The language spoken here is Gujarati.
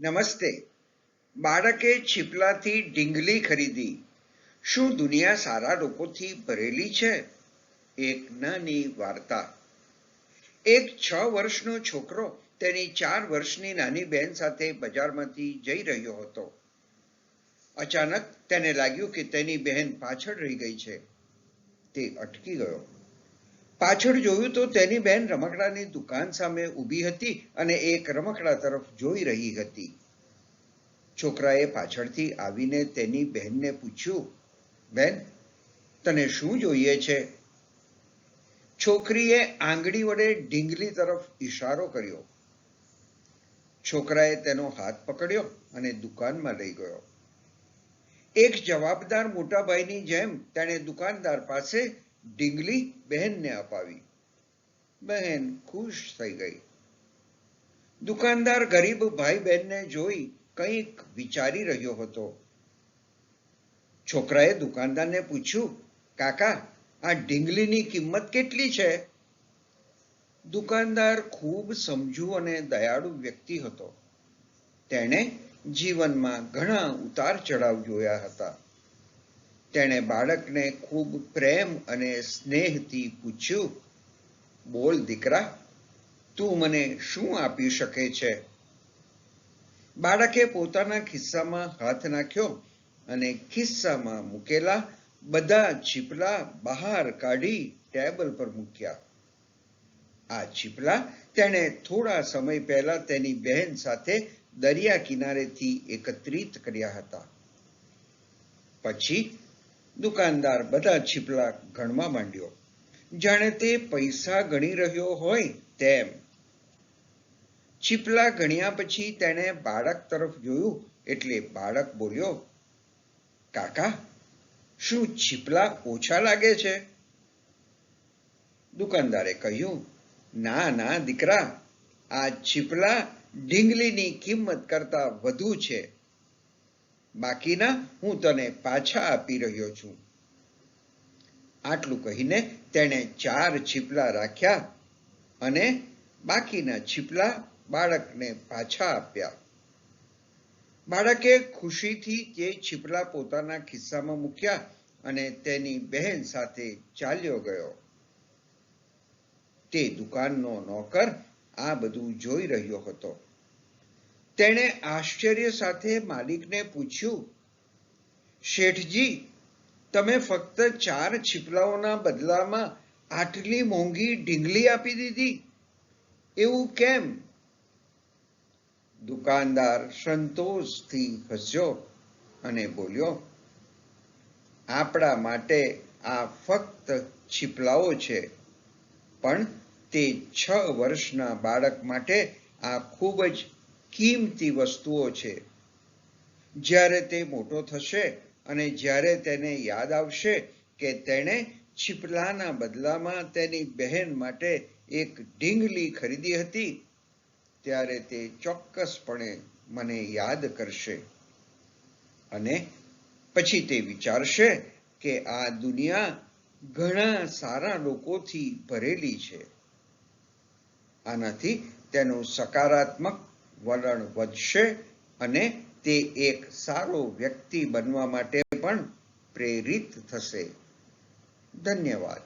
નમસ્તે. બાળકે છીપલાથી ઢીંગલી ખરીદી. શું દુનિયા સારા લોકોથી ભરેલી છે? એક નાની વાર્તા. એક 6 વર્ષનો છોકરો તેની 4 વર્ષની નાની બહેન સાથે બજારમાંથી જઈ રહ્યો હતો. અચાનક તેને લાગ્યું કે તેની બહેન પાછળ રહી ગઈ છે. તે અટકી ગયો. પાછળ જોયું તો તેની બહેન રમકડાની દુકાન સામે ઊભી હતી અને એક રમકડા તરફ જોઈ રહી હતી. છોકરાએ પાછળથી આવીને તેની બહેનને પૂછ્યું, "બેન, તને શું જોઈએ છે?" છોકરીએ આંગળી વડે ઢીંગલી તરફ ઈશારો કર્યો. છોકરાએ તેનો હાથ પકડ્યો અને દુકાનમાં લઈ ગયો. એક જવાબદાર મોટા ભાઈની જેમ તેણે દુકાનદાર પાસે ઢીંગલી બહેનને અપાવી. બહેન ખુશ થઈ ગઈ. દુકાનદાર ગરીબ ભાઈ બહેનને જોઈ કંઈક વિચારી રહ્યો હતો. છોકરાએ દુકાનદારને પૂછ્યું, "કાકા, આ ઢીંગલીની કિંમત કેટલી છે?" દુકાનદાર ખૂબ સમજુ અને દયાળુ વ્યક્તિ હતો. તેણે જીવનમાં ઘણા ઉતાર ચઢાવ જોયા હતા. તેણે બાળકને ખૂબ પ્રેમ અને સ્નેહથી પૂછ્યું, "બોલ દીકરા, તું મને શું આપી શકે છે?" બાળકે પોતાના ખિસ્સામાં હાથ નાખ્યો અને ખિસ્સામાં મૂકેલા બધા છીપલા બહાર કાઢી ટેબલ પર મૂક્યા. આ છીપલા તેણે થોડા સમય પહેલા તેની બહેન સાથે દરિયા કિનારેથી એકત્રિત કર્યા હતા. પછી દુકાનદાર બધા છીપલા ગણવા માંડ્યો, જાણે તે પૈસા ગણી રહ્યો હોય તેમ. છીપલા ગણ્યા પછી તેણે બાળક તરફ જોયું એટલે બાળક બોલ્યો, "કાકા, શું છીપલા ઓછા લાગે છે?" દુકાનદારે કહ્યું, "ના ના દીકરા, આ છીપલા ઢીંગલીની કિંમત કરતા વધુ છે. બાકીના હું તને પાછા આપી રહ્યો છું." આટલું કહીને તેણે 4 છીપલા રાખ્યા અને બાકીના છીપલા બાળકને પાછા આપ્યા. બાળકે ખુશીથી તે છીપલા પોતાના ખિસ્સામાં મૂક્યા અને તેની બહેન સાથે ચાલ્યો ગયો. તે દુકાનનો નોકર આ બધું જોઈ રહ્યો હતો. તેણે આશ્ચર્ય સાથે માલિકને પૂછ્યું, "શેઠજી, તમે ફક્ત 4 છીપલાઓના બદલામાં આટલી મોંઘી ઢીંગલી આપી દીધી, એવું કેમ?" દુકાનદાર સંતોષથી હસ્યો અને બોલ્યો, "આપણા માટે આ ફક્ત છીપલાઓ છે, પણ તે 6 વર્ષના બાળક માટે આ ખૂબ જ કિંમતી વસ્તુઓ છે. જ્યારે તે મોટો થશે અને જ્યારે તેને યાદ આવશે કે તેણે છીપલાના બદલામાં તેની બહેન માટે એક ઢીંગલી ખરીદી હતી, ત્યારે તે ચોક્કસપણે મને યાદ કરશે. અને પછી તે વિચારશે કે આ દુનિયા ઘણા સારા લોકોથી ભરેલી છે." આનાથી તેનું સકારાત્મક વલણ વધશે અને તે એક સારો વ્યક્તિ બનવા માટે પણ પ્રેરિત થશે. ધન્યવાદ.